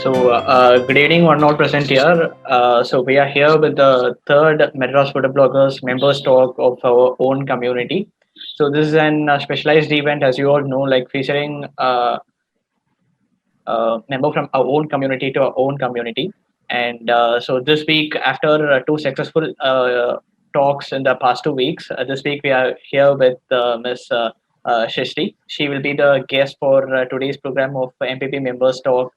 Good evening, one all present here. We are here with the third Madras Photo Bloggers members talk of our own community. So, this is an specialized event, as you all know, like featuring member from our own community to our own community. And this week, after two successful talks in the past 2 weeks, this week we are here with Miss Shishri. She will be the guest for today's program of MPP Members Talk,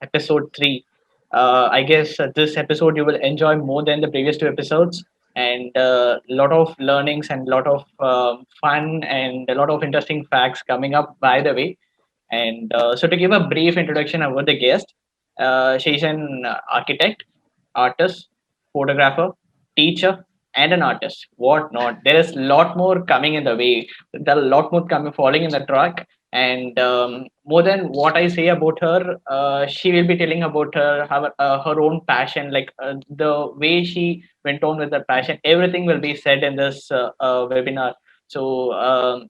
episode 3. I guess this episode you will enjoy more than the previous two episodes, and a lot of learnings and a lot of fun and a lot of interesting facts coming up by the way. And to give a brief introduction about the guest, she's an architect, artist, photographer, teacher, and an artist. What not? There is a lot more coming in the way. There are a lot more coming, falling in the track. And more than what I say about her, she will be telling about her own passion, like the way she went on with her passion. Everything will be said in this webinar. So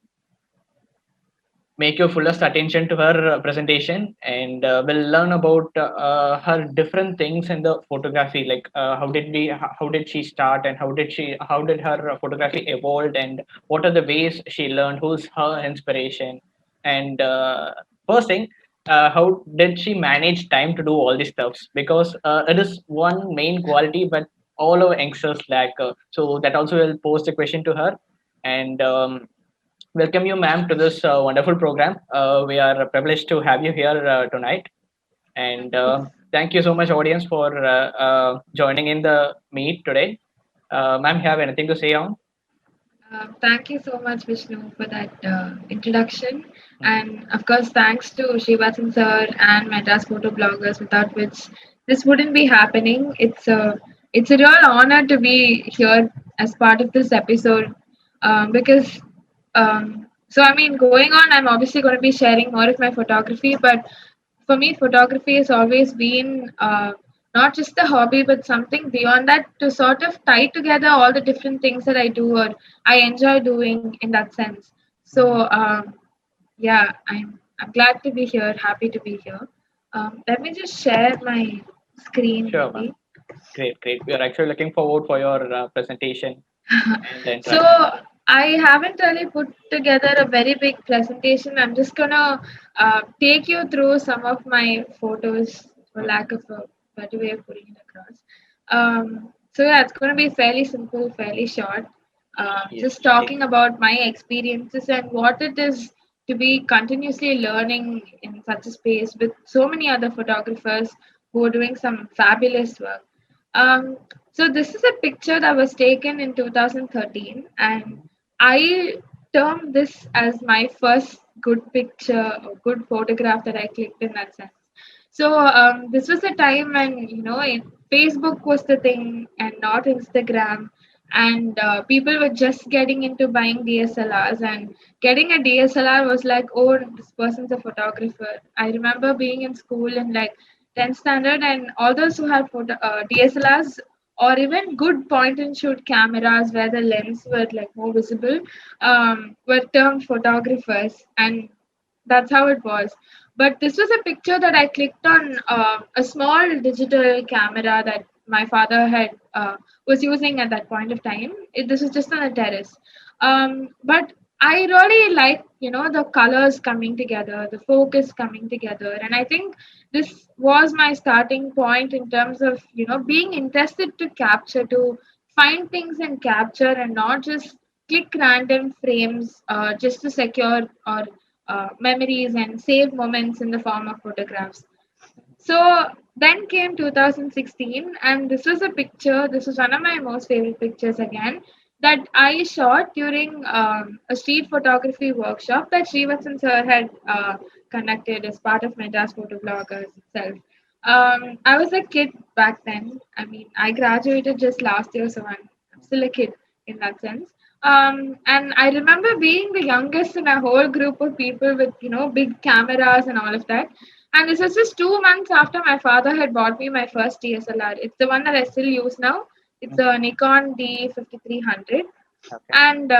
make your fullest attention to her presentation, and we'll learn about her different things in the photography, like how did she start, and how did her photography evolved, and what are the ways she learned, who's her inspiration, and first thing, how did she manage time to do all these stuffs, because it is one main quality but all our youngsters lack, so that also will pose the question to her. And welcome you, ma'am, to this wonderful program. We are privileged to have you here tonight. And thank you so much, audience, for joining in the meet today. Ma'am, you have anything to say on? Thank you so much, Vishnu, for that introduction. Mhm. And of course, thanks to Srivasan sir and Madras Photo Bloggers, without which this wouldn't be happening. It's a real honor to be here as part of this episode because I mean, going on, I'm obviously going to be sharing more of my photography, but for me, photography has always been not just a hobby, but something beyond that to sort of tie together all the different things that I do or I enjoy doing in that sense. Mhm. So, yeah, I'm glad to be here, happy to be here. Let me just share my screen Sure, ma'am. maybe. Great, great. We are actually looking forward for your presentation and the So interaction. I haven't really put together a very big presentation. I'm just gonna take you through some of my photos, for Mhm. lack of a better way of putting it across. So yeah, it's gonna be fairly simple, fairly short. Yes, Just please. talking about my experiences and what it is to be continuously learning in such a space with so many other photographers who are doing some fabulous work. Um, so this is a picture that was taken in 2013, and Mhm. I term this as my first good picture or good photograph that I clicked in that sense. So this was a time when Facebook was the thing and not Instagram, and people were just getting into buying DSLRs, and getting a DSLR was like, oh, this person's a photographer. I remember being in school in like 10th standard, and all those who had DSLRs or even good point and shoot cameras where the lens were like more visible were termed photographers, and that's how it was. But this was a picture that I clicked on a small digital camera that my father had was using at that point of time. This was just on a terrace, but I really like the colors coming together, the focus coming together, and I think this was my starting point in terms of being interested to capture, to find things and capture, and not just click random frames just to secure or memories and save moments in the form of photographs. So then came 2016, and this was a picture. This was one of my most favorite pictures again that I shot during a street photography workshop that Srivatsan sir had conducted as part of Madras Photo Bloggers itself. I was a kid back then. I mean, I graduated just last year, so I'm still a kid in that sense. And I remember being the youngest in a whole group of people with big cameras and all of that. And this was just 2 months after my father had bought me my first DSLR. It's the one that I still use now. It's Mhm. a Nikon D5300. Okay. And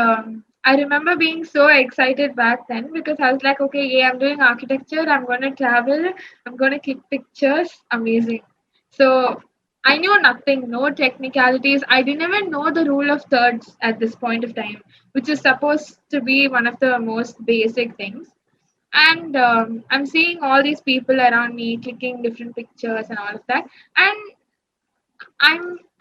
I remember being so excited back then because I was like, okay, yeah, I'm doing architecture, I'm going to travel, I'm going to click pictures, amazing. So I knew nothing, no technicalities. I didn't even know the rule of thirds at this point of time, which is supposed to be one of the most basic things. And I'm seeing all these people around me clicking different pictures and all of that. And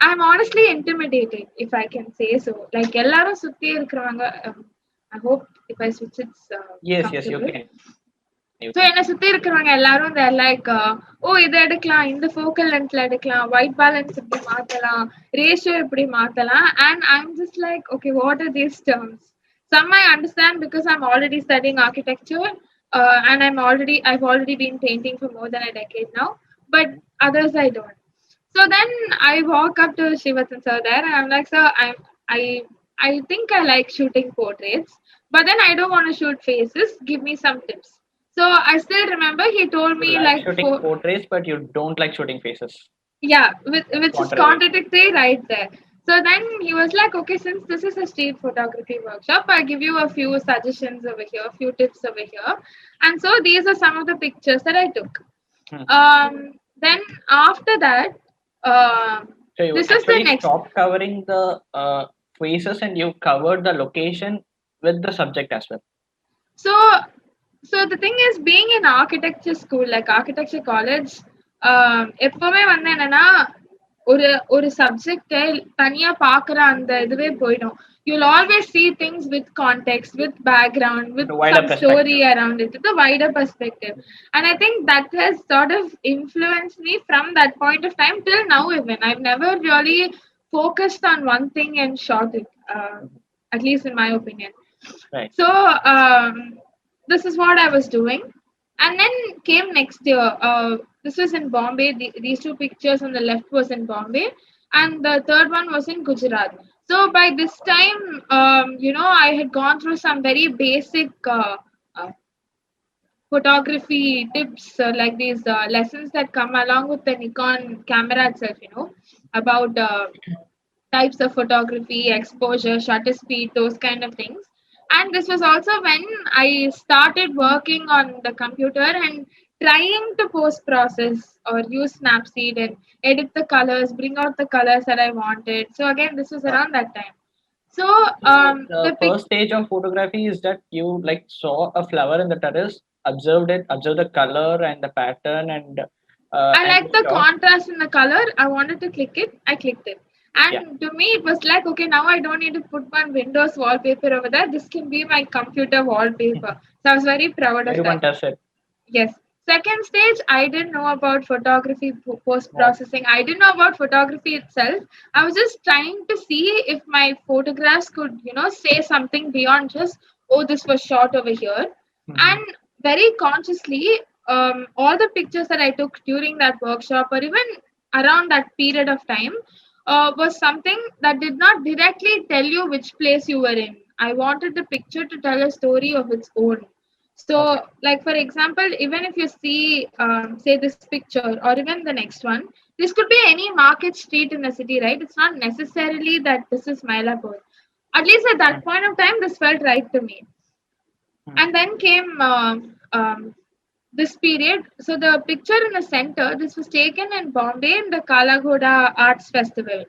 I'm honestly intimidated, if I can say so. Like எல்லாரும் சுத்தி இருக்கிறவங்க I hope if I switch it's Yes, yes, comfortable. you can. You can. So என்னை சுத்தி இருக்கிறவங்க எல்லாரும் they're like ஓ இதை எடுக்கலாம் இந்த ஃபோக்கல் லென்த்ல எடுக்கலாம் ஒயிட் பேலன்ஸ் இப்படி மாத்தலாம் ரேஷியோ இப்படி மாத்தலாம் and I'm just like okay what are these terms. Some I understand because I'm already studying architecture and I've already been painting for more than a decade now, but others I don't. So then I walk up to Shivatan sir there and I'm like, sir, I I think I like shooting portraits, but then I don't want to shoot faces. Give me some tips. So I still remember he told You me like like shooting portraits, but you don't like shooting faces. yeah, which is Contrary. contradictory right there. So then he was like, okay, since this is a street photography workshop, I'll give you a few suggestions over here, a few tips over here. And so these are some of the pictures that I took. Then after that, So you this is the actually next. stopped covering the faces and you covered the location with the subject as well. So, so the thing is, being in architecture school, like architecture college, எப்பவுமே வந்து என்னன்னா ஒரு ஒரு சப்ஜெக்டை தனியா பாக்குற அந்த இதுவே போயிடும். You'll always see things with context, with background, with The wider some story perspective. around it, with a wider perspective. And I think that has sort of influenced me from that point of time till now even. I've never really focused on one thing and shot it, at least in my opinion. Right. So this is what I was doing. And then came next year. This was in Bombay. These two pictures on the left was in Bombay, and the third one was in Gujarat. So by this time, I had gone through some very basic uh, photography tips, like these lessons that come along with the Nikon camera itself. About types of photography, exposure, shutter speed, those kind of things. And this was also when I started working on the computer and trying to post process or use Snapseed and edit the colors, bring out the colors that I wanted. So again, this was around that time. So The first stage of photography is that you like saw a flower in the terrace, observed the color and the pattern, and I like the shot. contrast in the color. I wanted to click it. I clicked it. And to me, it was like, okay, now I don't need to put my Windows wallpaper over there. This can be my computer wallpaper. So I was very proud of Everyone that. does it. Yes. Second stage, I didn't know about photography post processing. I didn't know about photography itself. I was just trying to see if my photographs could, say something beyond just, oh, this was shot over here. And very consciously, all the pictures that I took during that workshop or even around that period of time was something that did not directly tell you which place you were in. I wanted the picture to tell a story of its own. So, like for example, even if you see, say, this picture or even the next one, this could be any market street in the city, right? It's not necessarily that this is Mylapore. At least at that point of time, this felt right to me. And then came this period. So the picture in the center, this was taken in Bombay in the Kalagoda Arts Festival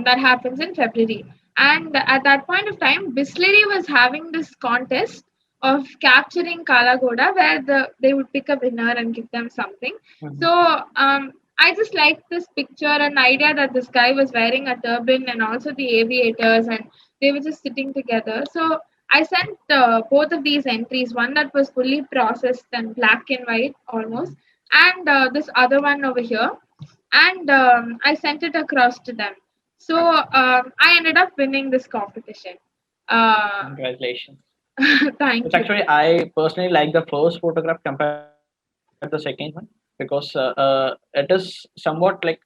that happens in February. And at that point of time, Bisleri was having this contest of capturing Kalagoda where they would pick a winner and give them something. So I just liked this picture and the idea that this guy was wearing a turban and also the aviators and they were just sitting together. So I sent both of these entries, one that was fully processed and black and white almost, and this other one over here. And I sent it across to them. So I ended up winning this competition. Congratulations. Thank It's you. actually, I personally like the first photograph compared to the second one because it is somewhat like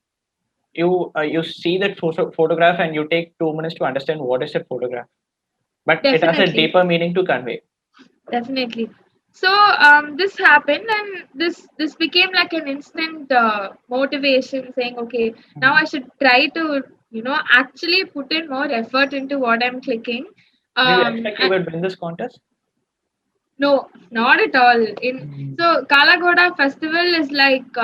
you see that photograph and you take 2 minutes to understand what is a photograph, but it has a Definitely. deeper meaning to convey. Definitely. So this happened, and this became like an instant motivation, saying, okay, now I should try to actually put in more effort into what I'm clicking. Did you expect you And would win this contest? no, not at all. In Mm. so Kalagoda festival is like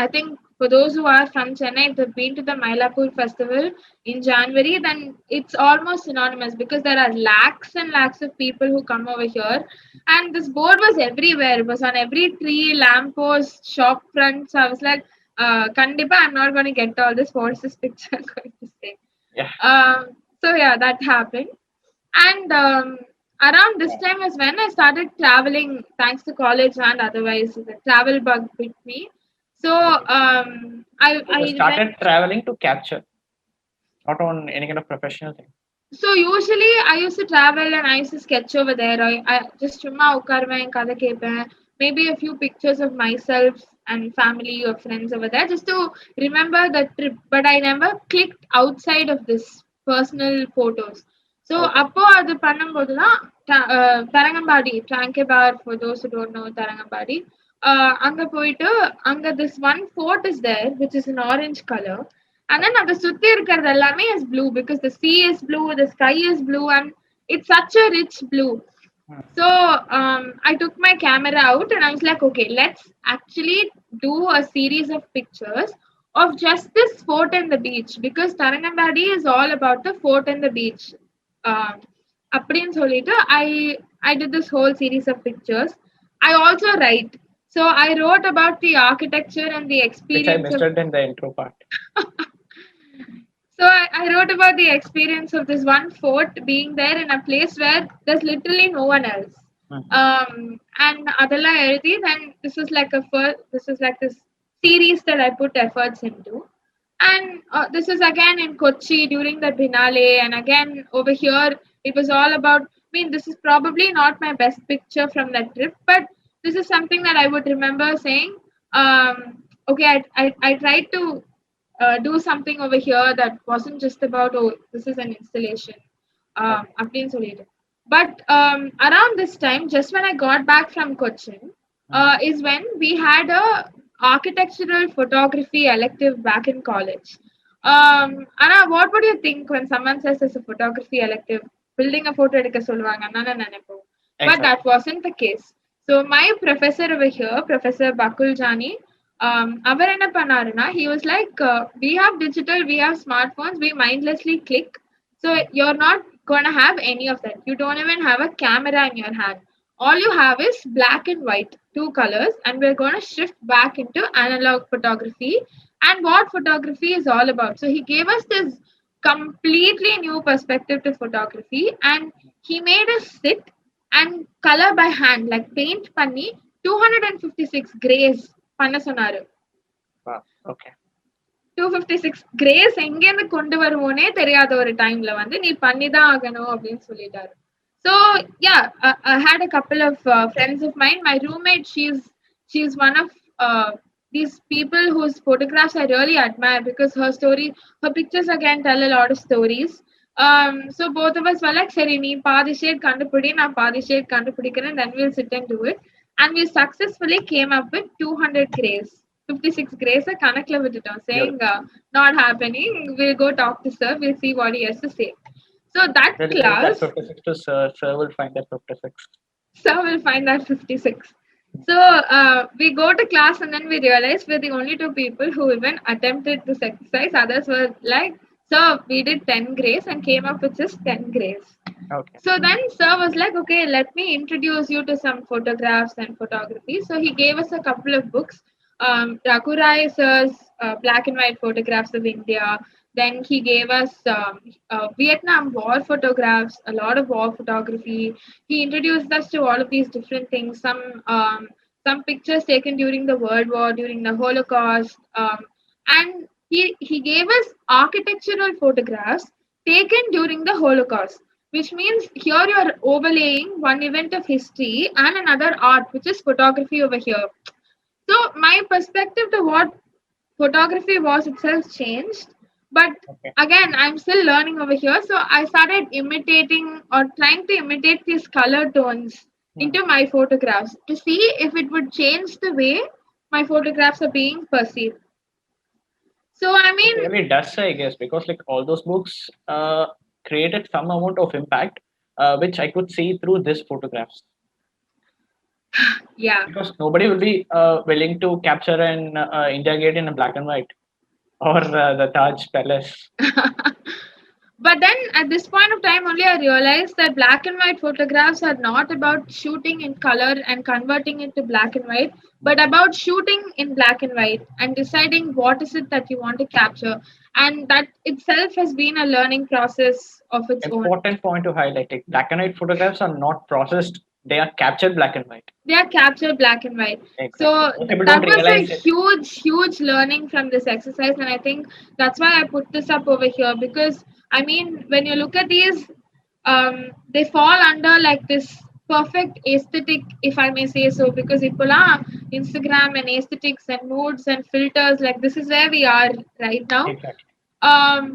I think for those who are from Chennai, if they've been to the Mylapore festival in January, then it's almost synonymous because there are lakhs and lakhs of people who come over here, and this board was everywhere. It was on every tree, lamppost, shop front. So I was like, Kandipa, I'm not going to get all this. What's this picture going to say? Yeah. So yeah, that happened. And around this time is when I started traveling, thanks to college and otherwise, the travel bug bit me. So Okay. So I you went. started traveling to capture, not on any kind of professional thing. So usually I used to travel and I used to sketch over there. I just சும்மா உட்காருவேன் கதை கேட்பேன் maybe a few pictures of myself and family or friends over there just to remember the trip. But I never clicked outside of this personal photos. So Okay. அப்போ அது பண்ணும்போது தான் Tharangambadi Trankebar for those who don't know Tharangambadi அங்க போயிட்டு அங்க this one fort is there which is in orange color. And then அங்க சுத்தி இருக்கிறது எல்லாமே is blue because the sea is blue, the sky is blue, and it's such a rich blue. Hmm. So I took my camera out and I was like, okay, let's actually do a series of pictures of just this fort and the beach because Tarangambadi is all about the fort and the beach. Um, அப்படின்னு சொல்லிட்டு I did this whole series of pictures. I also write. So I wrote about the architecture and the Which I experience missed of. it in the intro part. So I wrote about the experience of this one fort being there in a place where there's literally no one else. Mhm. And Adala Erdi, then this is like this series that I put efforts into. And this is again in Kochi during the Binale, and again over here it was all about. I mean, this is probably not my best picture from that trip, but this is something that I would remember saying. Okay, I tried to do something over here that wasn't just about oh this is an installation Okay. அப்படின்னு சொல்லிட்டு but around this time just when I got back from Cochin Mhm. is when we had a architectural photography elective back in college. Anna, what would you think when someone says there's a photography elective building a photo எடுக்க சொல்லுவாங்க நான் நினைப்போம். But that Exactly. wasn't the case. So my professor over here, Professor Bakul Jani, அவர் என்ன பண்ணாருன்னா he was like we have digital, we have smartphones, we mindlessly click. So you're not gonna have any of that. You don't even have a camera in your hand. All you have is black and white, two colors, and we're gonna shift back into analog photography and what photography is all about. So he gave us this completely new perspective to photography and he made us sit and color by hand, like paint பண்ணி 256 grays பண்ண சொன்னாரு. Wow. Okay. 256 grace எங்கேருந்து கொண்டு வருவோனே தெரியாத ஒரு டைம்ல வந்து நீ பண்ணிதான் ஆகணும் அப்படின்னு சொல்லிட்டாரு. So yeah, I had a couple of friends of mine. My roommate, she's one of these people whose photographs I really admire because her pictures again tell a lot of stories. So both of us were like, சரி நீ பாதி shade கண்டுபிடி நான் பாதி shade கண்டுபிடிக்கிறேன், then we'll sit and do it. And we successfully came up with 200 grays. 56 grays கணக்குல விட்டுட்டோம் saying Beautiful. not happening, we'll go talk to sir, we'll see what he has to say. So that We'll give class, that 56 to Sir. Sir will find that 56. sir will find that 56. So we go to class and then we realize we're the only two people who even attempted this exercise. Others were like, sir, we did 10 grays and came up with just 10 grays. Okay. So then sir was like, okay, let me introduce you to some photographs and photography. So he gave us a couple of books. Rakurai sir's black and white photographs of India. Then he gave us Vietnam War photographs, a lot of war photography. He introduced us to all of these different things. Some pictures taken during the World War, during the Holocaust, and he gave us architectural photographs taken during the Holocaust, which means here you're overlaying one event of history and another art, which is photography over here. So my perspective to what photography was itself changed. But Okay. again, I'm still learning over here. So I started imitating or trying to imitate these color tones into my photographs to see if it would change the way my photographs are being perceived. So I It mean, really does, I guess, because like all those books, created some amount of impact, which I could see through these photographs. Yeah. Because nobody will be willing to capture an India Gate in a black and white or the Taj Palace. But then at this point of time only I realized that black and white photographs are not about shooting in color and converting it to black and white, but about shooting in black and white and deciding what is it that you want to capture. And that itself has been a learning process of its own. Important point to highlight: like, black and white photographs are not processed; they are captured black and white. They are captured black and white. So Exactly. Most people that don't was a realize it. huge learning from this exercise, and I think that's why I put this up over here, because I mean when you look at these, they fall under like this perfect aesthetic, if I may say so, because people are Instagram and aesthetics and moods and filters, like this is where we are right now. Exactly.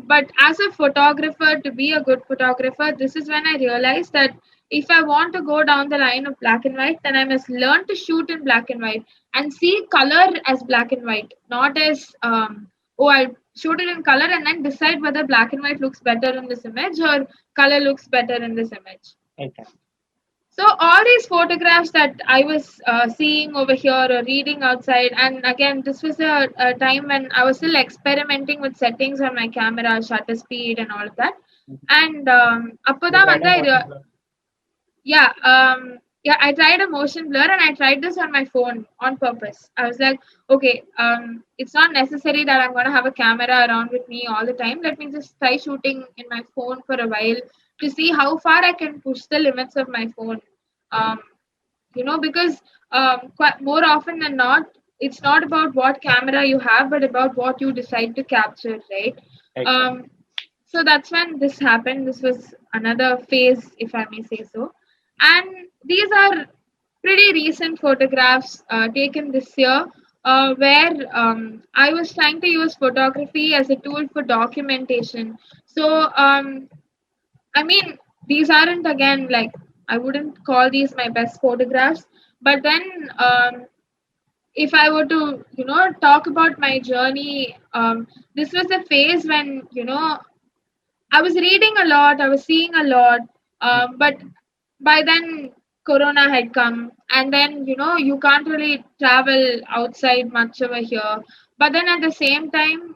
But as a photographer, to be a good photographer, this is when I realized that if I want to go down the line of black and white, then I must learn to shoot in black and white and see color as black and white, not as oh, I'll shoot it in color and then decide whether black and white looks better in this image or color looks better in this image. Exactly. So all these photographs that I was seeing over here or reading outside, and again, this was a time when I was still experimenting with settings on my camera, shutter speed, and all of that. Mhm. And You appada tried a vanda motion blur. yeah, I tried a motion blur and I tried this on my phone on purpose. I was like, okay, it's not necessary that I'm gonna have a camera around with me all the time. Let me just try shooting in my phone for a while to see how far I can push the limits of my phone. Um, because quite more often than not, it's not about what camera you have, but about what you decide to capture, right? Exactly. Um, so that's when this happened. This was another phase, if I may say so. And these are pretty recent photographs taken this year, where I was trying to use photography as a tool for documentation. So, I mean, these aren't again like I wouldn't call these my best photographs, but then if I were to, talk about my journey, this was a phase when, I was reading a lot, I was seeing a lot, but by then Corona had come, and then you can't really travel outside much over here. But then at the same time,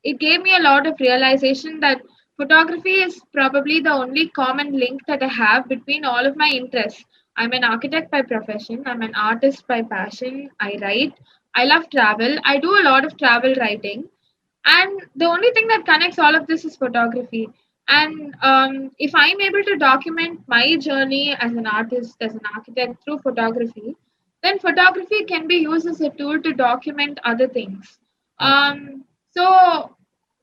it gave me a lot of realization that photography is probably the only common link that I have between all of my interests. I'm an architect by profession, I'm an artist by passion, I write, I love travel, I do a lot of travel writing, and the only thing that connects all of this is photography. And if I'm able to document my journey as an artist, as an architect through photography, then photography can be used as a tool to document other things. So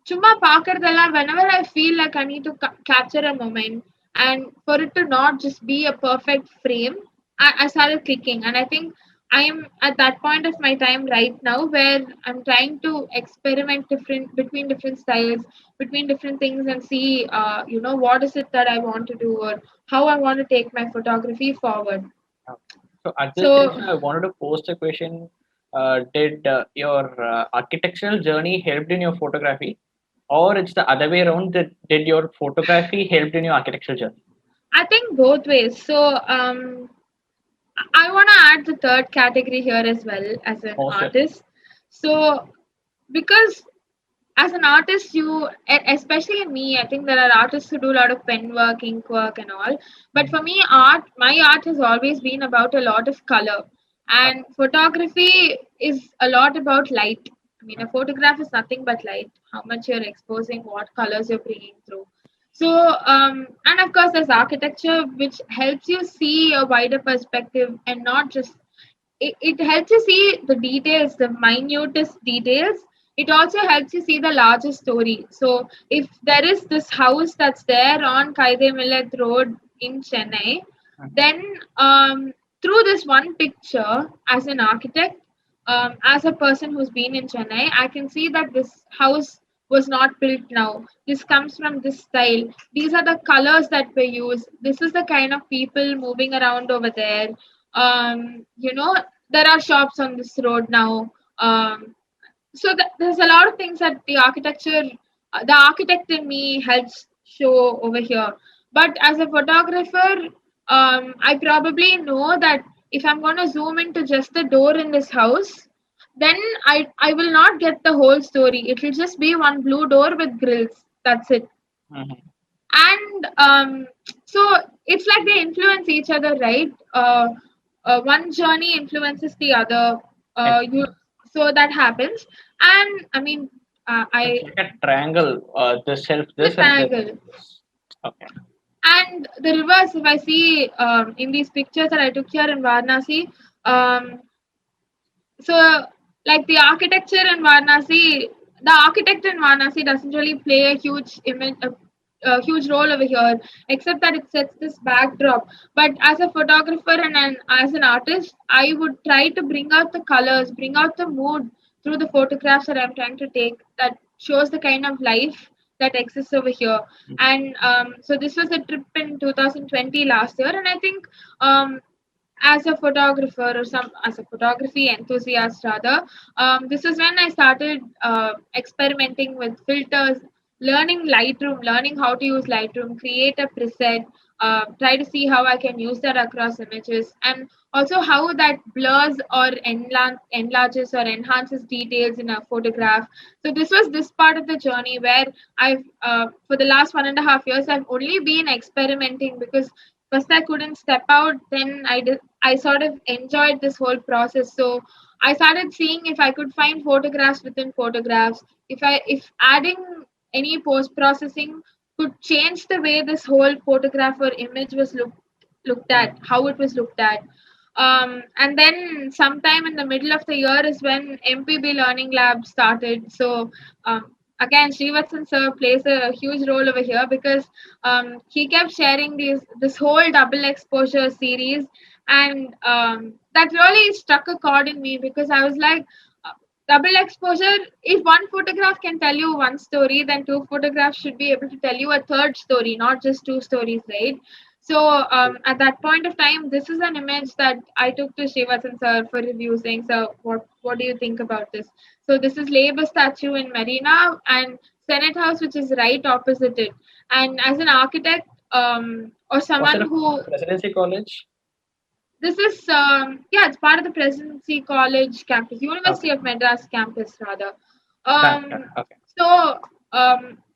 chumma paakradella, whenever I feel like I need to capture a moment, and for it to not just be a perfect frame, I started clicking. And I think I am at that point of my time right now where I'm trying to experiment different between different styles, between different things, and see, what is it that I want to do or how I want to take my photography forward. Okay. So at this stage, So I wanted to post a question. Did your architectural journey helped in your photography, or it's the other way around? That did your photography helped in your architectural journey? I think both ways. So I want to add the third category here as well as an Most definitely. artist. So because as an artist, especially in me, I think there are artists who do a lot of pen work, ink work, and all. But for me, my art has always been about a lot of color, and photography is a lot about light. I mean, a photograph is nothing but light, how much you're exposing, what colors you're bringing through. So, and of course, there's architecture, which helps you see a wider perspective and not just it helps you see the details, the minutest details. It also helps you see the larger story. So if there is this house that's there on Kaide Millet Road in Chennai, Mhm. then through this one picture, as an architect, as a person who's been in Chennai, I can see that this house was not built now. This comes from this style. These are the colors that we use. This is the kind of people moving around over there. There are shops on this road now. There's a lot of things that the architect in me helps show over here. But as a photographer, I probably know that if I'm going to zoom into just the door in this house, then I will not get the whole story. It will just be one blue door with grills. That's it. Mhm. And so it's like they influence each other, right? One journey influences the other. You Exactly. So that happens, and I mean, It's I like a triangle. This helps the this and this helps triangle. this. Okay. And the rivers, if I see in these pictures that I took here in Varanasi, um, so like the architecture in Varanasi, the architect in Varanasi doesn't really play a huge role over here, except that it sets this backdrop. But as a photographer and as an artist, I would try to bring out the colors, bring out the mood through the photographs that I'm trying to take that shows the kind of life that exists over here. Mhm. And so this was a trip in 2020 last year, and I think um, as a photographer or some as a photography enthusiast rather, this is when I started experimenting with filters, learning Lightroom, learning how to use Lightroom, create a preset, try to see how I can use that across images, and also how that blurs or enlarges or enhances details in a photograph. So this was this part of the journey where I've for the last 1.5 years I've only been experimenting, because first I couldn't step out, then I sort of enjoyed this whole process. So I started seeing if I could find photographs within photographs, if adding any post processing could change the way this whole photograph or image was looked at, Mhm. how it was looked at. And then sometime in the middle of the year is when MPB Learning Lab started. So again, Srivatsan sir plays a huge role over here, because he kept sharing this whole double exposure series, and that really struck a chord in me, because I was like, uh, double exposure. If one photograph can tell you one story, then two photographs should be able to tell you a third story, not just two stories, right? So at that point of time, this is an image that I took to Srivasan sir for review, saying, "So, what do you think about this?" So this is Labour statue in Marina and Senate House, which is right opposite it. And as an architect or Was it someone a who presidency college? this is yeah, it's part of the Presidency College campus, Okay. University of Madras campus rather. Bangalore. Um, Okay. so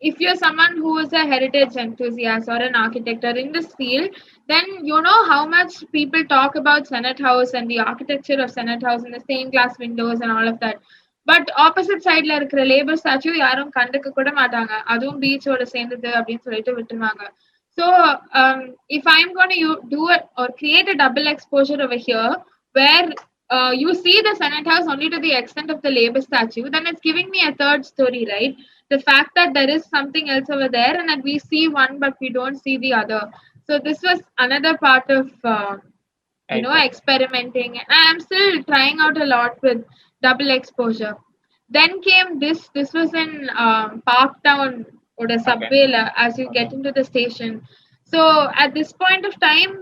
if you're someone who is a heritage enthusiast or an architect or in this field, then you know how much people talk about Senate House and the architecture of Senate House and the stained glass windows and all of that. But opposite சைட்ல இருக்கிற labour statue யாரும் கண்டுக்க கூட மாட்டாங்க, அதுவும் பீச்சோட சேர்ந்தது அப்படின்னு சொல்லிட்டு விட்டுருவாங்க. So if I'm going to do it or create a double exposure over here, where you see the Senate House only to the extent of the labor statue, then it's giving me a third story, right? The fact that there is something else over there and that we see one but we don't see the other. So this was another part of Exactly. experimenting, and I'm still trying out a lot with double exposure. Then came this was in Parktown or the Okay. subway as you get Mhm. into the station. So at this point of time,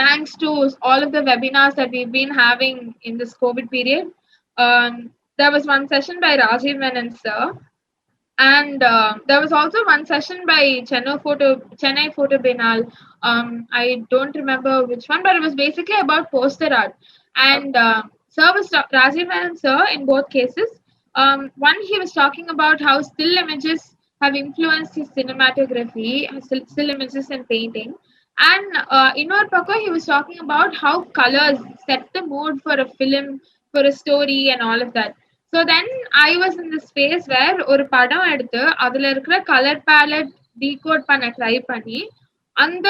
thanks to all of the webinars that we've been having in this COVID period, there was one session by Rajiv Menon sir, and there was also one session by Chennai Photo Biennale. I don't remember which one, but it was basically about poster art. Okay. And Sir was Rajiv Menon sir in both cases. One, he was talking about how still images have influenced his cinematography, still images and painting. And Inor Pakko, he was talking about how colors set the mood for a film, for a story, and all of that. So then I was in this phase where ஒரு படம் எடுத்து அதுல இருக்கிற colour ballot decode பண்ண try பண்ணி அந்த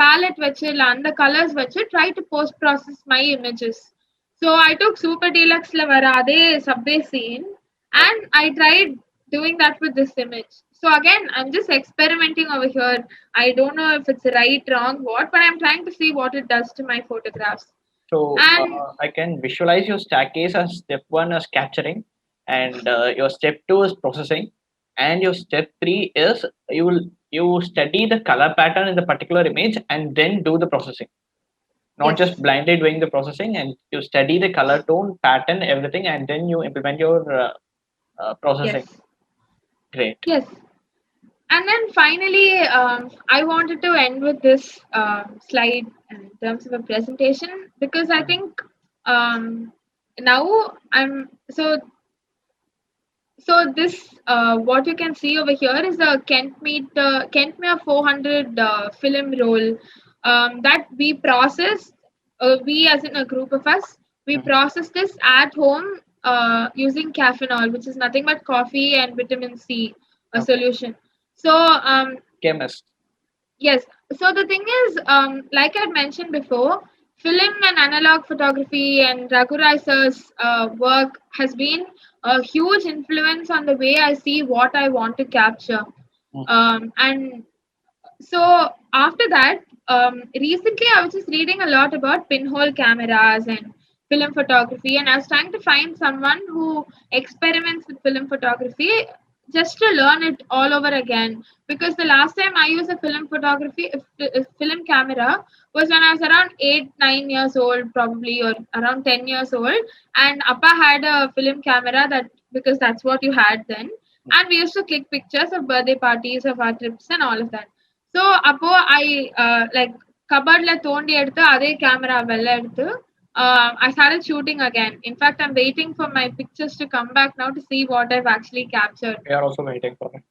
ballot வச்சு இல்ல அந்த கலர்ஸ் வச்சு try to post process my images. So I took Super Deluxe வர அதே subway scene and Okay. I tried doing that with this image. So again, I'm just experimenting over here. I don't know if it's right, wrong, what, but I'm trying to see what it does to my photographs. So And I can visualize your staircase as step one is capturing, and your step two is processing, and your step three is you study the color pattern in the particular image and then do the processing. Not yes, just blindly doing the processing, and you study the color tone pattern everything, and then you implement your processing. yes. Great. Yes. And then finally, I wanted to end with this slide in terms of a presentation because I think um, now I'm so this what you can see over here is a Kentmere 400 film roll that we processed. We as in a group of us, we Mhm. processed this at home using caffeinol, which is nothing but coffee and vitamin C, a Okay. solution. So Chemist. yes. So the thing is, like I had mentioned before, film and analog photography and Raghu Rai sir's work has been a huge influence on the way I see what I want to capture. Mhm. And so after that, recently I was just reading a lot about pinhole cameras and film photography, and I was trying to find someone who experiments with film photography just to learn it all over again. Because the last time I used a a film camera was when I was around 8, 9 years old, probably, or around 10 years old, and Appa had a film camera that because that's what you had then, and we used to click pictures of birthday parties of our trips and all of that. So அப்போ I like cupboardல தோண்டி எடுத்து அதே camera வெளில எடுத்து I started shooting again. In fact, I'm waiting for my pictures to come back now to see what I've actually captured. We are also waiting for it.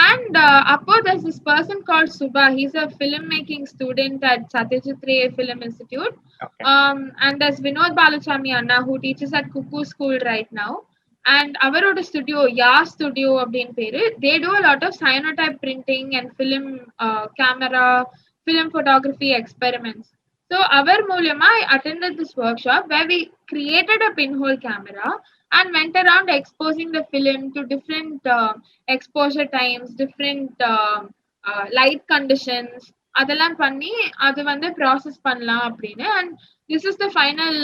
And Appo, there's this person called Subha. He's a filmmaking student at Satyajit Ray Film Institute. Okay. And there's Vinod Balachami Anna who teaches at Cuckoo School right now. And our studio, Ya Studio அப்படின்னு பேரு, they do a lot of cyanotype printing and film camera, film photography experiments. So our மூலியமா I attended this workshop where we created a pinhole camera and went around exposing the film to different exposure times, different light conditions. அதெல்லாம் பண்ணி அது வந்து process பண்ணலாம் அப்படின்னு and this is the final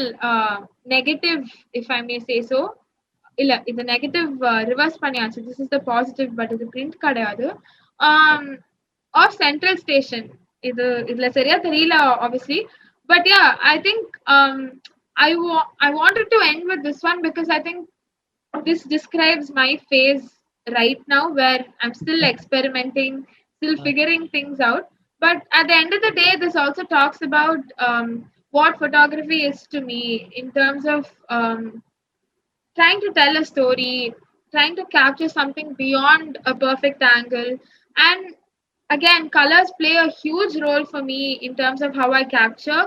negative if I May say so இல்ல இது negative reverse பண்ணியாச்சு this is the positive but இது பிரிண்ட் கிடையாது ஆஃப் சென்ட்ரல் ஸ்டேஷன் இதுல சரியா தெரியல obviously but yeah I think I wanted to end with this one because I think this describes my phase right now where I'm still experimenting, still Mm. figuring things out. But at the end of the day, this also talks about what photography is to me in terms of trying to tell a story, trying to capture something beyond a perfect angle. And again, colors play a huge role for me in terms of how I capture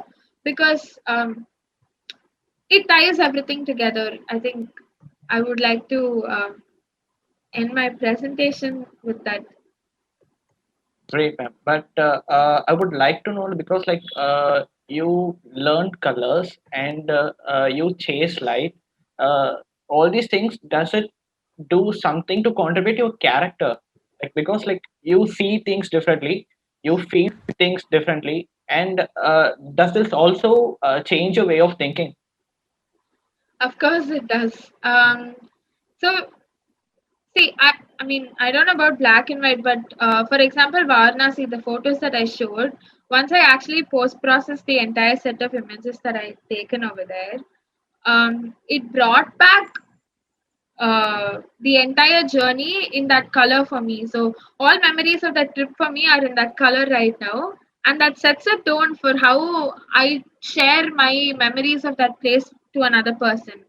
because it ties everything together. I think I would like to end my presentation with that. Great, ma'am. But I would like to know because like you learned colors and you chase light. Uh, all these things, does it do something to contribute your character? Like because like you see things differently, you feel things differently, and does this also change your way of thinking? Of course, it does. So, see, I mean, I don't know about black and white, but for example, Varanasi, the photos that I showed, once I actually post processed the entire set of images that I've taken over there, it brought back the entire journey in that color for me. So all memories of that trip for me are in that color right now, and that sets a tone for how I share my memories of that place to another person.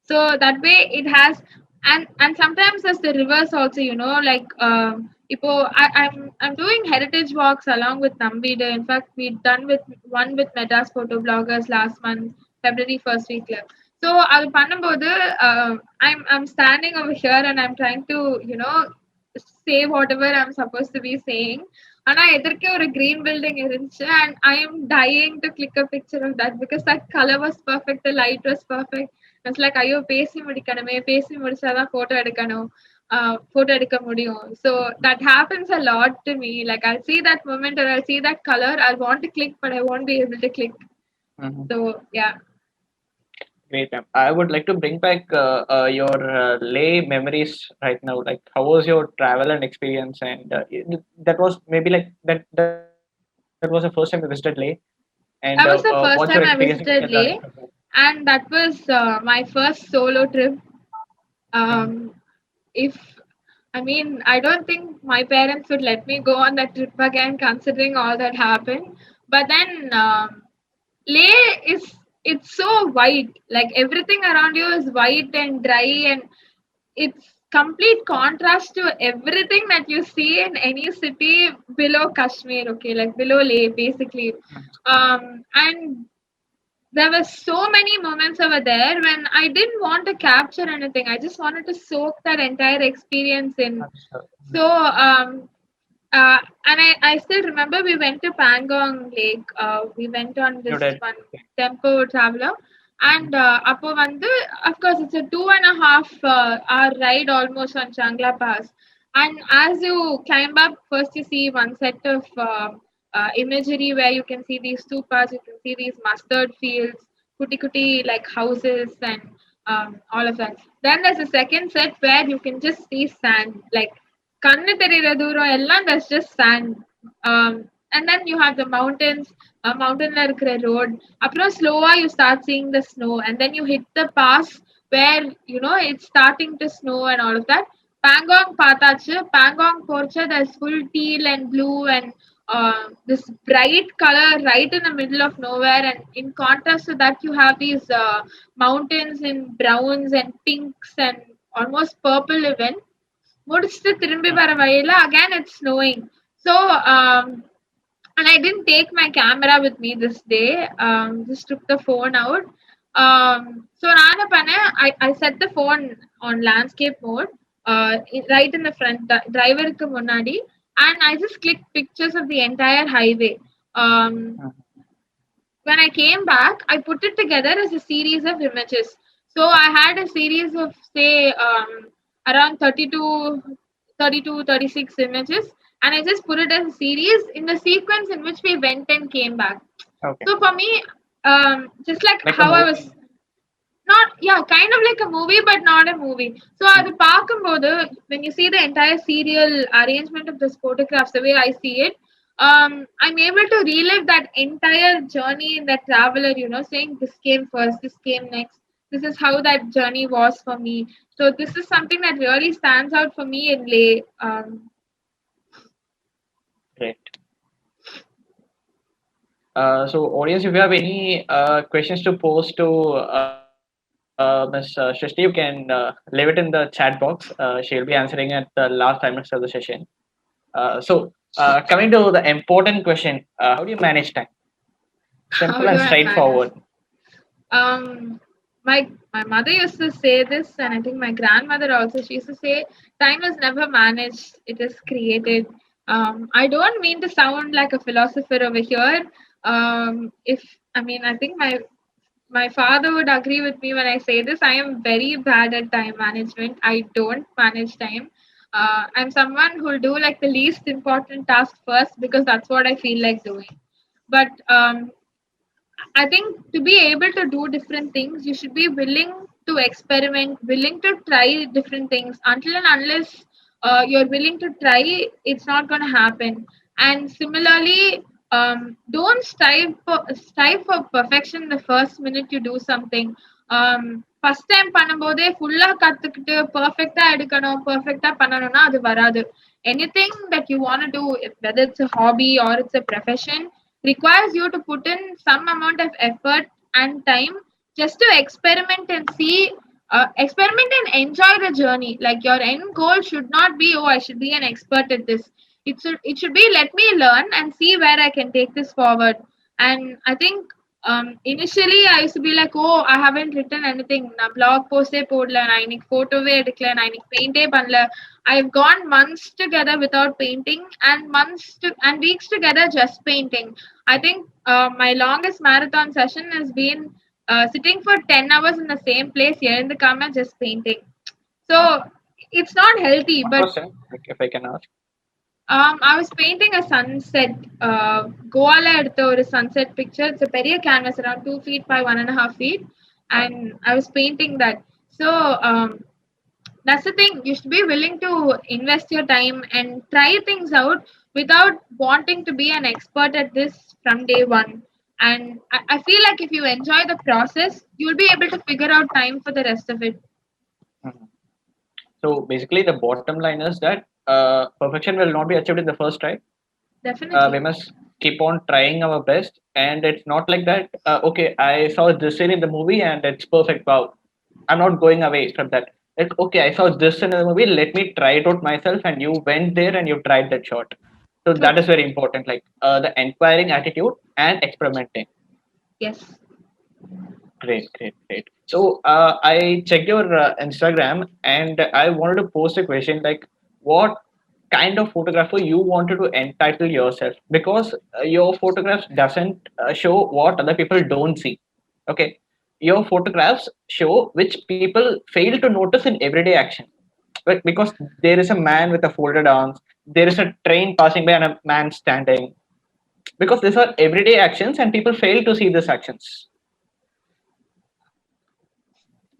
So that way it has, and sometimes there's the reverse also. Like I'm doing heritage walks along with Nambida. In fact, we done with one with Metas photo bloggers last month, February first week. So அது பண்ணும்போது I'm standing over here and I'm trying to say whatever I'm supposed to be saying. ஆனா எதிர்க்க ஒரு green building இருந்துச்சு and I am dying to click a picture of that because that color was perfect, the light was perfect. It's like ஐயோ பேசி முடிக்கணுமே பேசி முடிச்சாதான் photo எடுக்க முடியும். So that happens a lot to me. Like I'll see that moment or I'll see that color, I'll want to click but I won't be able to click. Mhm. So yeah. Great, ma'am. I would like to bring back your Leh memories right now. Like, how was your travel and experience? And that was maybe like that was the first time you visited Leh. And That what's was your the first experience time in I Kedarnath? visited Leh, and that was my first solo trip. Mhm. Um, if I mean, I don't think my parents would let me go on that trip again, considering all that happened. But then, Leh is it's so white. Like everything around you is white and dry, and it's complete contrast to everything that you see in any city below Kashmir. Okay, like below Leh, basically. And there were so many moments over there when I didn't want to capture anything. I just wanted to soak that entire experience in. Understood. So, and I still remember we went to Pangong Lake. We went on You this did. one Okay. tempo traveler. Mhm. And appo vandu, of course, it's a 2.5 hour ride almost on Changla Pass. And as you climb up, first you see one set of imagery where you can see these two parts, you can see these mustard fields, kuti kuti like houses, and all of that. Then there's a second set where you can just see sand, like கண்ணு தெரியிற தூரம் எல்லாம் there's just sand. um, and then you have the mountains, mountainல இருக்கிற road. அப்புறம் slow-ஆ you start seeing the snow, and then you hit the pass where it's starting to snow and all of that. Pangong பார்த்தாச்சு. Pangong போறச்ச there's full teal and blue and this bright color right in the middle of nowhere, and in contrast to that you have these mountains in browns and pinks and almost purple even. முடிச்சுட்டு திரும்பி வர வழியில again it's snowing. So and I didn't take my camera with me this day. Just took the phone out. So நான் என்ன பண்ணேன், I set the phone on landscape mode, right in the front driverக்கு முன்னாடி, and I just clicked pictures of the entire highway. um, when I came back, I put it together as a series of images. So I had a series of, say, around 36 images, and I just put it as a series in the sequence in which we went and came back. Okay. So for me, just like Like a how I was movie. not, yeah, kind of like a movie, but not a movie. So அது பார்க்கும்போது, when you see the entire serial arrangement of those photographs, the way I see it, I'm able to relive that entire journey in that traveler, saying this came first, this came next. This is how that journey was for me. So this is something that really stands out for me in Leh. Great. So, audience, if you have any questions to post to Ms. Shrishti, you can leave it in the chat box. She'll be answering at the last 5 minutes of the session. Coming to the important question, how do you manage time? How Simple do and I manage? straightforward. Um, my mother used to say this, and I think my grandmother also. She used to say, "Time is never managed; it is created." I don't mean to sound like a philosopher over here. If I mean, I think my father would agree with me when I say this. I am very bad at time management. I don't manage time. I'm someone who'll do like the least important task first because that's what I feel like doing. But I think to be able to do different things, you should be willing to experiment, willing to try different things. Until and unless you're willing to try, it's not going to happen. And similarly, don't strive for perfection the first minute you do something. First time பண்ணும்போதே ஃபுல்லா கத்துக்கிட்டு பெர்ஃபெக்ட்டா எடுக்கணும் பெர்ஃபெக்ட்டா பண்ணணும்னா அது வராது. Anything that you want to do, whether it's a hobby or it's a profession, requires you to put in some amount of effort and time just to experiment and enjoy the journey. Like your end goal should not be, oh, I should be an expert at this. It should be, let me learn and see where I can take this forward. And I think initially I used to be like, oh, I haven't written anything, நான் blog post போடல, நான் இன்னைக்கு photoவே எடுக்கல, நான் இன்னைக்கு paint பண்ணல. I've gone months together without painting, and and weeks together just painting. I think my longest marathon session has been sitting for 10 hours in the same place here in the camera just painting. So it's not healthy, What but was it, like, if I can ask? I was painting a sunset. Goala எடுத்த ஒரு sunset picture. It's a பெரிய canvas around 2 feet by 1.5 feet, and I was painting that. So that's the thing. You should be willing to invest your time and try things out without wanting to be an expert at this from day one. And I feel like if you enjoy the process, you'll be able to figure out time for the rest of it. Mhm. So basically, the bottom line is that perfection will not be achieved in the first try. We Definitely. must keep on trying our best, and it's not like that. Okay, I saw this scene in the movie and it's perfect. Wow, I'm not going away from that. Like, okay, I saw this in the movie. Let me try it out myself. And you went there and you tried that shot. So True. that is very important. Like the inquiring attitude and experimenting. Yes. Great, great, great. So I checked your Instagram and I wanted to post a question like, what kind of photographer you wanted to entitle yourself? Because your photographs doesn't show what other people don't see. Okay, your photographs show which people fail to notice in everyday action. Like, because there is a man with a folded arms, there is a train passing by and a man standing. Because these are everyday actions and people fail to see these actions.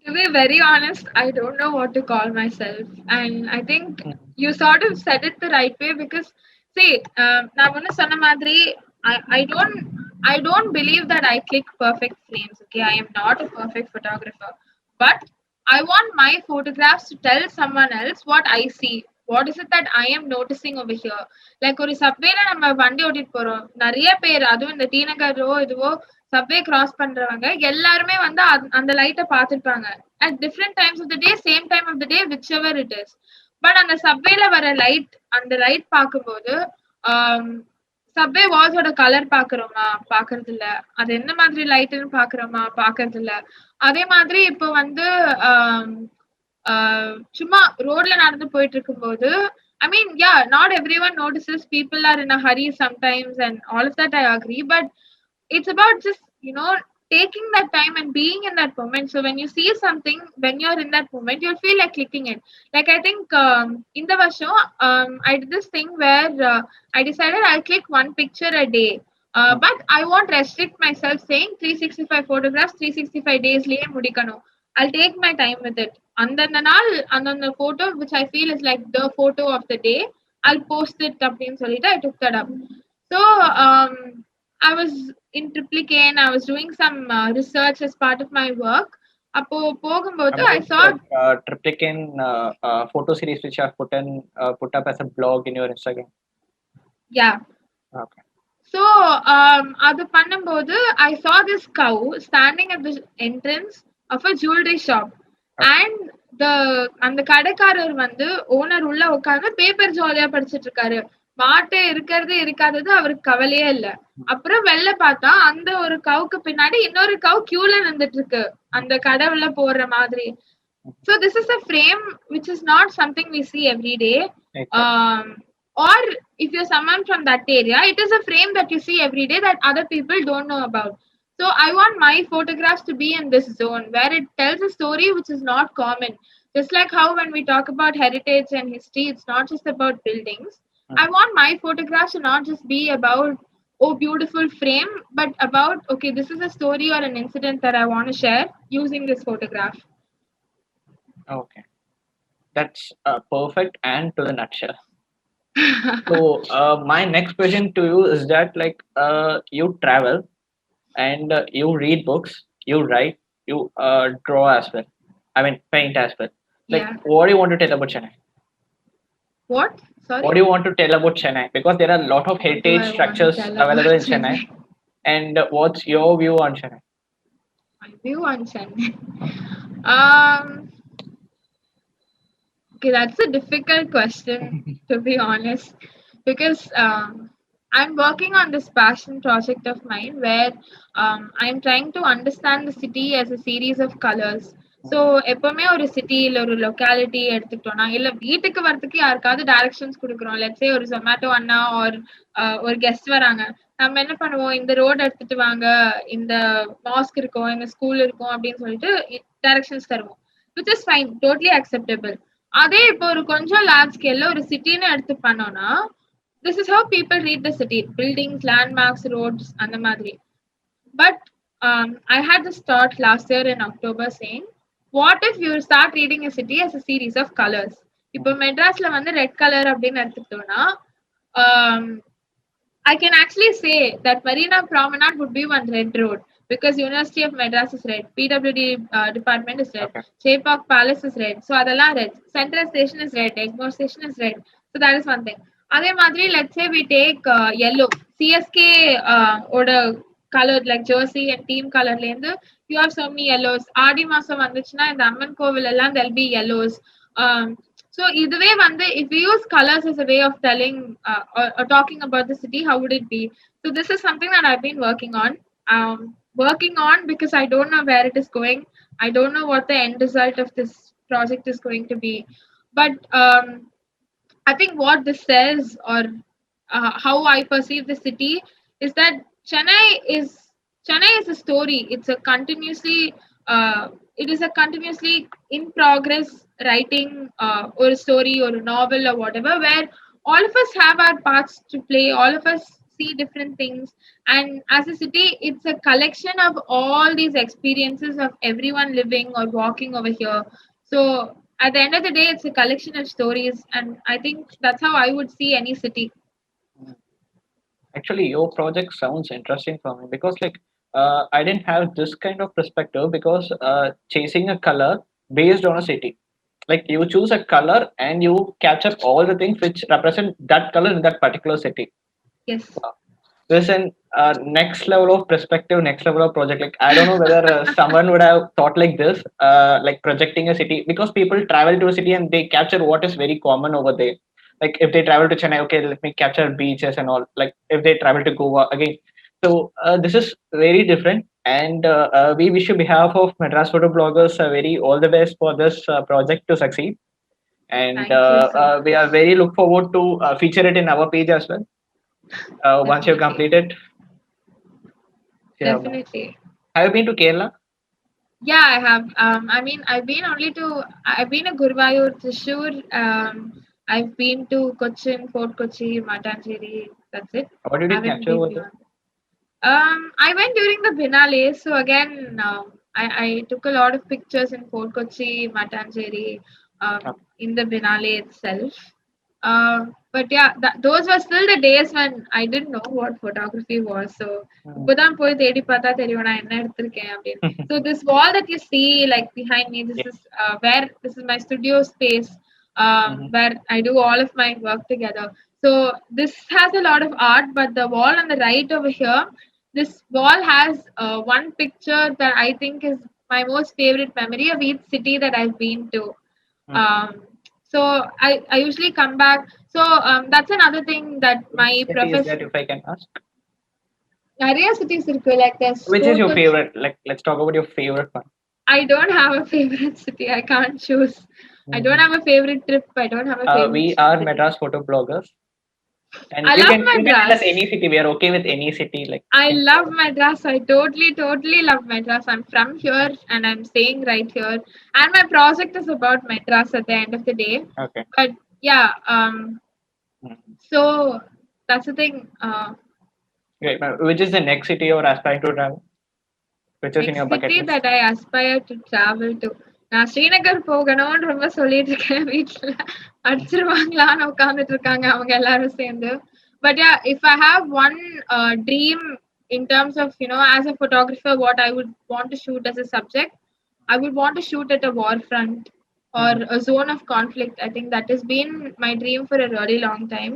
To be very honest, I don't know what to call myself. And I think Mm. you sort of said it the right way because, see, நான் ஒன்னு சொன்ன மாதிரி, I, I don't I don't believe that I click perfect frames. Okay, I am not a perfect photographer, but I want my photographs to tell someone else what I see. What is it that I am noticing over here? Like ஒரு சப்வேல நம்ம வண்டி ஓட்டிட்டு போறோம், நிறைய பேர் அதுவும் இந்த D நகரோ இதுவோ சப்வே கிராஸ் பண்றவங்க எல்லாருமே வந்து அந்த லைட்டை பார்த்துருப்பாங்க at different times of the day, same time of the day, whichever it is. But அந்த சப்வேல வர லைட், அந்த லைட் பார்க்கும்போது சப்வே வால்ஸோட கலர் பாக்குறோமா பாக்குறது இல்ல, அது என்ன மாதிரி லைட்னு பாக்குறோமா பாக்குறது இல்ல. அதே மாதிரி இப்போ வந்து ஆம், சும்மா ரோட்ல நடந்து போயிட்டு இருக்கும்போது, I mean, yeah, not everyone notices. People are in a hurry sometimes, and all of that I agree. But it's about just, taking that time and being in that moment. So when you see something, when you're in that moment, you'll feel like clicking it. Like I think in the show, I did this thing where I decided I'll click one picture a day. Mm. But I won't restrict myself saying 365 photographs, 365 days liye mudikano. I'll take my time with it. அந்தந்த நாள் அந்தந்த photo which I feel is like the photo of the day, I'll post it அப்படின்னு சொல்லிட்டு I took that up. So I was in Triplicane and I was doing some research as part of my work. அப்போ போகும்போது I Which saw, triplicane photo series which I've put up as a blog in your Instagram. yeah. Okay. So அது பண்ணும்போது I saw this cow standing at the entrance of a jewelry shop. Okay. And அந்த கடைக்காரர் வந்து owner உள்ள உட்கார்ந்து paper ஜாலியா படிச்சிட்டு இருக்காரு. மாட்டு இருக்கிறது இருக்காதது அவருக்கு கவலையே இல்ல. அப்புறம் வெளில பார்த்தா அந்த ஒரு கவுக்கு பின்னாடி இன்னொரு கவு கியூல நின்னுட்டு இருக்கு, அந்த கடை உள்ள போற மாதிரி. So this is a frame which is not something we see every day. Exactly. Or if you're someone from that area, it is a frame that you see every day that other people don't know about. So I want my photographs to be in this zone where it tells a story which is not common. Just like how when we talk about heritage and history, it's not just about buildings. I want my photographs to not just be about, oh, beautiful frame, but about, okay, this is a story or an incident that I want to share using this photograph. Okay. That's perfect and to the nutshell. So my next question to you is that like you travel and you read books, you write, you draw as well. I mean paint as well. Like Yeah. what do you want to tell about Chennai? What? Sorry? What do you want to tell about Chennai? Because there are a lot of What do heritage I want to structures tell available about in Chennai. Chennai? And what's your view on Chennai? My view on Chennai. Um, okay, that's a difficult question, to be honest, because I'm working on this passion project of mine where I'm trying to understand the city as a series of colors. So எப்பவுமே ஒரு city இல்ல ஒரு locality எடுத்துக்கிட்டோம்னா, இல்ல வீட்டுக்கு வரதுக்கு யாருக்காவது directions கொடுக்குறோம். லெட்ஸே ஒரு ஜொமேட்டோ அண்ணா ஆர் ஒரு கெஸ்ட் வராங்க, நம்ம என்ன பண்ணுவோம், இந்த ரோடு எடுத்துட்டு வாங்க, இந்த மாஸ்க் இருக்கும், எங்க ஸ்கூல் இருக்கும் அப்படின்னு சொல்லிட்டு டைரக்ஷன்ஸ் தருவோம், which is fine, totally acceptable. அதே இப்போ ஒரு கொஞ்சம் லார்ஜ் ஸ்கேல்ல ஒரு சிட்டின்னு எடுத்து பண்ணோம்னா, this is how people read the city, buildings, landmarks, roads அந்த மாதிரி. But I had this thought last year in October saying, what if you start reading a city as a series of colors? இப்போ மெட்ராஸ்ல வந்து red colour அப்படின்னு எடுத்துக்கிட்டோம்னா, I can actually say that Marina Promenade would be one red road. because University of Madras is red, PWD department is red, Okay. Chepauk Palace is red, so அதெல்லாம் red. Central Station is red, Egmore Station is red. So that is one thing. அதே மாதிரி let's say we take yellow, CSK ஓட color like jersey and team colorல இருந்து you have so many yellows. ஆடி மாசம் வந்துச்சுன்னா இந்த அம்மன் கோவில் எல்லாம் there'll be yellows. Um, so இதுவே வந்து if we use colors as a way of telling or talking about the city, how would it be? So this is something that I've been working on because I don't know where it is going. I don't know what the end result of this project is going to be. But I think what this says, or how I perceive the city, is that Chennai is Chennai is a story. It is a continuously in progress writing or a story or a novel or whatever, where all of us have our parts to play. All of us see different things, and as a city, it's a collection of all these experiences of everyone living or walking over here. So at the end of the day, it's a collection of stories, and I think that's how I would see any city. Actually, your project sounds interesting for me because, like, I didn't have this kind of perspective because chasing a color based on a city. Like, you choose a color and you capture all the things which represent that color in that particular city. Yes, This an next level of perspective, next level of project. Like, I don't know whether someone would have thought like this, like projecting a city, because people travel to a city and they capture what is very common over there. Like, if they travel to Chennai, okay, let me capture beaches and all. Like, if they travel to Goa again, so this is very different. And we wish, on behalf of Madras Photo Bloggers, very all the best for this project to succeed. And thank you so we are much. very look forward to feature it in our page as well. Once you Definitely, complete it. Yeah. definitely. Have you been to Kerala? Yeah, I have. I mean, I've been to Guruvayur, Thrissur. I've been to Cochin, Fort Kochi, Matancheri. That's it. What did you Haven't capture been over there? beyond. I went during the Binale, so again, I took a lot of pictures in Fort Kochi, Matancheri, Okay. in the Binale itself. But yeah, those were still the days when I didn't know what photography was. So இப்பதான் போய் தேடி பார்த்தா தெரியும் நான் என்ன எடுத்திருக்கேன் அப்படின்னு. So this wall that you see like behind me, Yeah. this is my studio space, Mhm. where I do all of my work together. So this has a lot of art, but the wall on the right over here, this wall has one picture that I think is my most favorite memory of each city that I've been to. Mhm. So I usually come back. So that's another thing that Which my city is that, profession. if I can ask? Area cities இருக்கு like there's Which is Fort your Kochi. favorite? Like, let's talk about your favorite one. I don't have a favorite city. I can't choose. I don't Mhm. have a favorite trip. I don't have a favorite We are city. Madras photo bloggers, and I you love can tell us Madras. any city. We are okay with any city. Like, I in love Madras. I totally love Madras. I'm from here and I'm staying right here. And my project is about Madras at the end of the day. okay. But yeah, Mhm. so that's the thing. Great. Now, which is the next city you're aspiring to travel? Which is in Next your bucket city list? that I aspire to travel to. நான் ஸ்ரீநகர் போகணும்னு ரொம்ப சொல்லிட்டு இருக்கேன் வீட்டுல அடிச்சிருவாங்களான்னு உட்கார்ந்துட்டு இருக்காங்க அவங்க எல்லாரும் சேர்ந்து. But yeah, if I have one dream in terms of, as a photographer, what I would want to shoot as a subject, I would want to shoot at a war front or Mhm. a zone of conflict. I think that has been my dream for a really long time.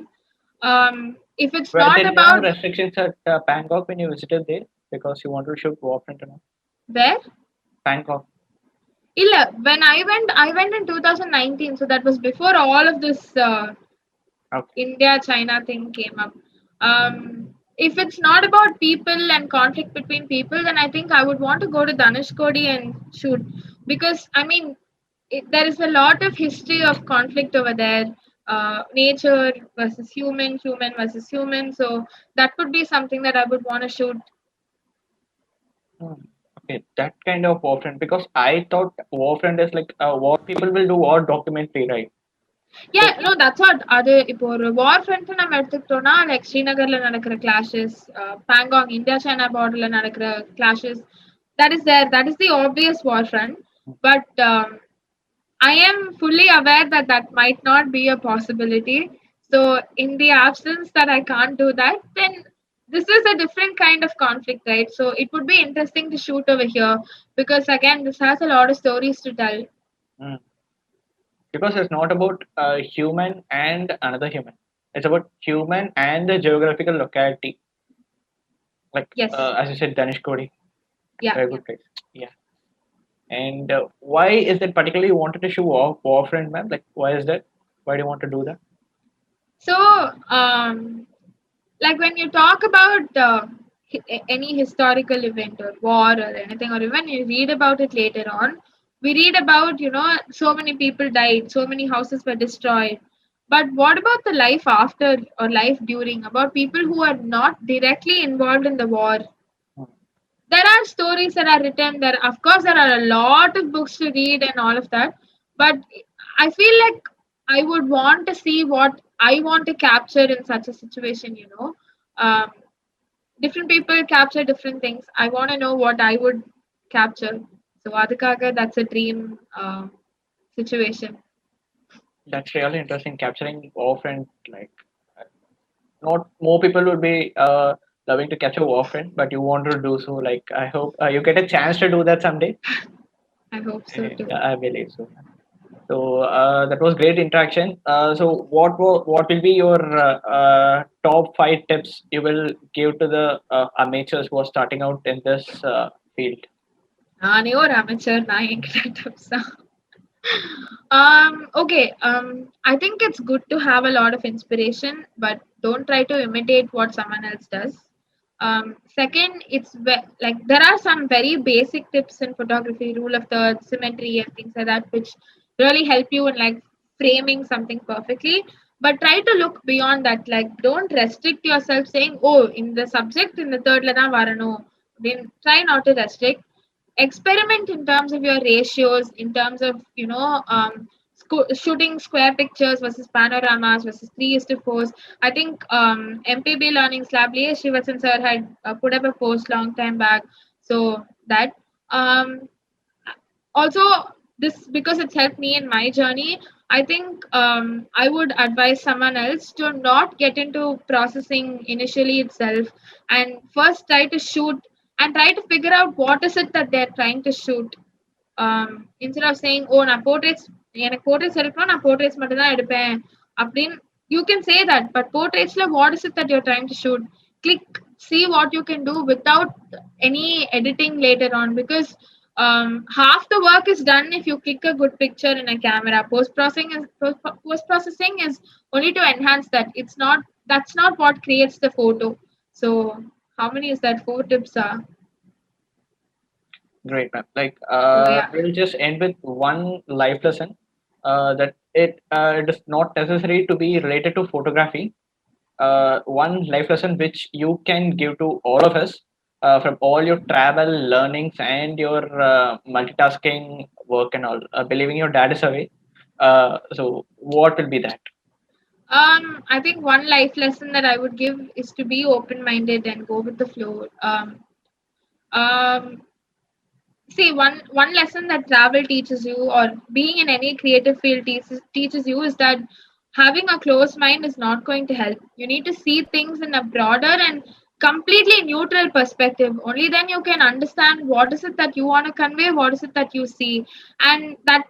If it's Were not there no about restrictions at Bangkok when you visited there because you want to shoot warfront and all? where, Bangkok. when I went in 2019, so that was before all of this Okay. India China thing came up. If it's not about people and conflict between people, then I think I would want to go to Dhanushkodi and shoot, because I mean there is a lot of history of conflict over there. Nature versus human, human versus human. So that would be something that I would want to shoot. Hmm. Okay, that kind of warfront, because I thought warfront is like what people will do war documentary, right? Yeah, So no, that's what அது இப்போ ஒரு வார் front நம்ம எடுத்துக்கிட்டோம்னா like ஸ்ரீநகர்ல நடக்கிற clashes, Pangong India China பார்டர்ல நடக்கிற clashes, that is the obvious war front. But I am fully aware that that might not be a possibility. So in the absence that I can't do that, then this is a different kind of conflict, right? So it would be interesting to shoot over here because again, this has a lot of stories to tell. Mm. Because it's not about human and another human. It's about human and the geographical locality. Like Yes. as you said, Dhanishkodi, Yeah. very Yeah. good place. Yeah. And why is that particularly you wanted to show off Warframe, ma'am? Like why is that? Why do you want to do that? So, like when you talk about any historical event or war or anything, or even you read about it later on, we read about, so many people died, so many houses were destroyed. But what about the life after or life during? About people who are not directly involved in the war? Hmm. There are stories that are written there. Of course, there are a lot of books to read and all of that. But I feel like I would want to see what I want to capture in such a situation. Um, Different people capture different things. I want to know what I would capture. So Adhikaga, that's a dream situation. That's really interesting. Capturing Warframe, like not more people would be loving to capture Warframe, but you want to do so. Like I hope you get a chance to do that someday, I hope so and too. I believe so. So that was great interaction. So what will be your top 5 tips you will give to the amateurs who are starting out in this field? நானே ஒரு amateur நான் என்கிட்ட tips தான். Okay. I think it's good to have a lot of inspiration, but don't try to imitate what someone else does. Second, like there are some very basic tips in photography, rule of thirds, symmetry, and things like that, which really help you in like framing something perfectly. But try to look beyond that. Like, don't restrict yourself saying, "Oh, in the subject in the third lana varano." Then try not to restrict, experiment in terms of your ratios, in terms of shooting square pictures versus panoramas versus 3:4. I think MPB Learning Lab liye Shivasan sir had put up a post long time back. So that um, also this because it's helped me in my journey. I think I would advise someone else to not get into processing initially itself and first try to shoot and try to figure out what is it that they're trying to shoot. Instead of saying, oh, நான் portraits எனக்கு portraits எடுக்கணும் நான் portraits மட்டும் தான் எடுப்பேன் அப்படின்னு you can say that, but portraitsல what is it that you're trying to shoot? Click, see what you can do without any editing later on, because half the work is done if you click a good picture in a camera. Post processing is only to enhance that. That's not what creates the photo. So how many is that? 4 tips are. Great, ma'am. Like So yeah. we'll just end with one life lesson that it is not necessary to be related to photography. One life lesson which you can give to all of us from all your travel learnings and your multitasking work and all. Believing your dad is away. So what will be that? I think one life lesson that I would give is to be open minded and go with the flow. Um, See, one lesson that travel teaches you, or being in any creative field teaches you, is that having a closed mind is not going to help. You need to see things in a broader and completely neutral perspective. Only then you can understand what is it that you want to convey, what is it that you see, and that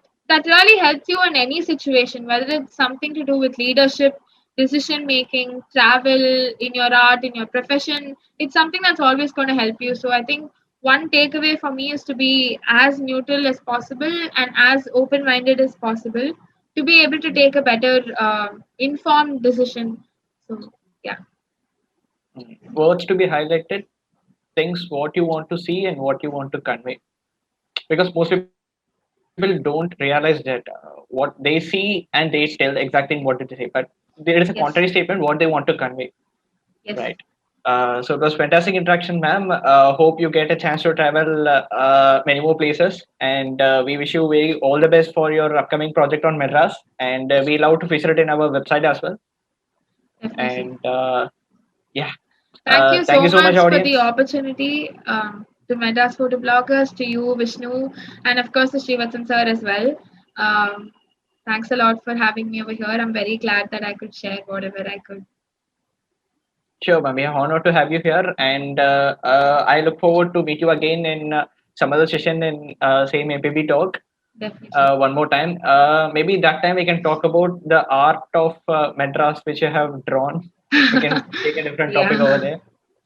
really helps you in any situation, whether it's something to do with leadership, decision making, travel, in your art, in your profession. It's something that's always going to help you. So I think one takeaway for me is to be as neutral as possible and as open minded as possible to be able to take a better informed decision. So yeah. Words to be highlighted, things what you want to see and what you want to convey. Because most people don't realize that what they see and they tell the exact thing what did they say, but there is a contrary Yes. statement what they want to convey, Yes. right? So it was fantastic interaction, ma'am. Hope you get a chance to travel many more places, and we wish you very all the best for your upcoming project on Madras. And we love to feature it in our website as well. Definitely. And yeah, Thank you thank so you so much, much for the audience. opportunity, to Madras Photo Bloggers, to you, Vishnu, and of course to Srivatsan sir as well. Thanks a lot for having me over here. I'm very glad that I could share whatever I could. Sure, ma'am. We are honored to have you here, and I look forward to meet you again in some other session in same MPB talk. Definitely. One more time. Maybe that time we can talk about the art of Madras which you have drawn. We can take a different topic over Yeah. there.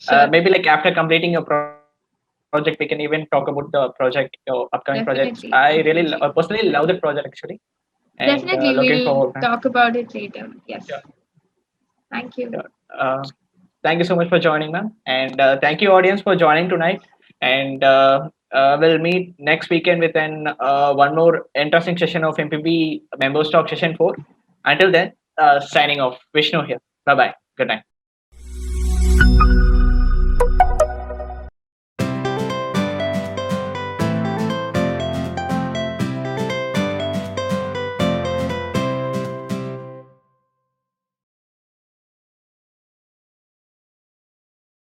Sure. Maybe like after completing your project, we can even talk about the project, your upcoming projects. I really Definitely. personally Definitely. love that project actually, and Definitely. looking We'll forward. talk about it later. Yes. Sure, Thank you. sure. Thank you so much for joining, ma'am, and thank you, audience, for joining tonight. And we'll meet next weekend with an one more interesting session of MPB Members Talk Session 4. Until then, signing off. Vishnu here. Bye bye. Good night.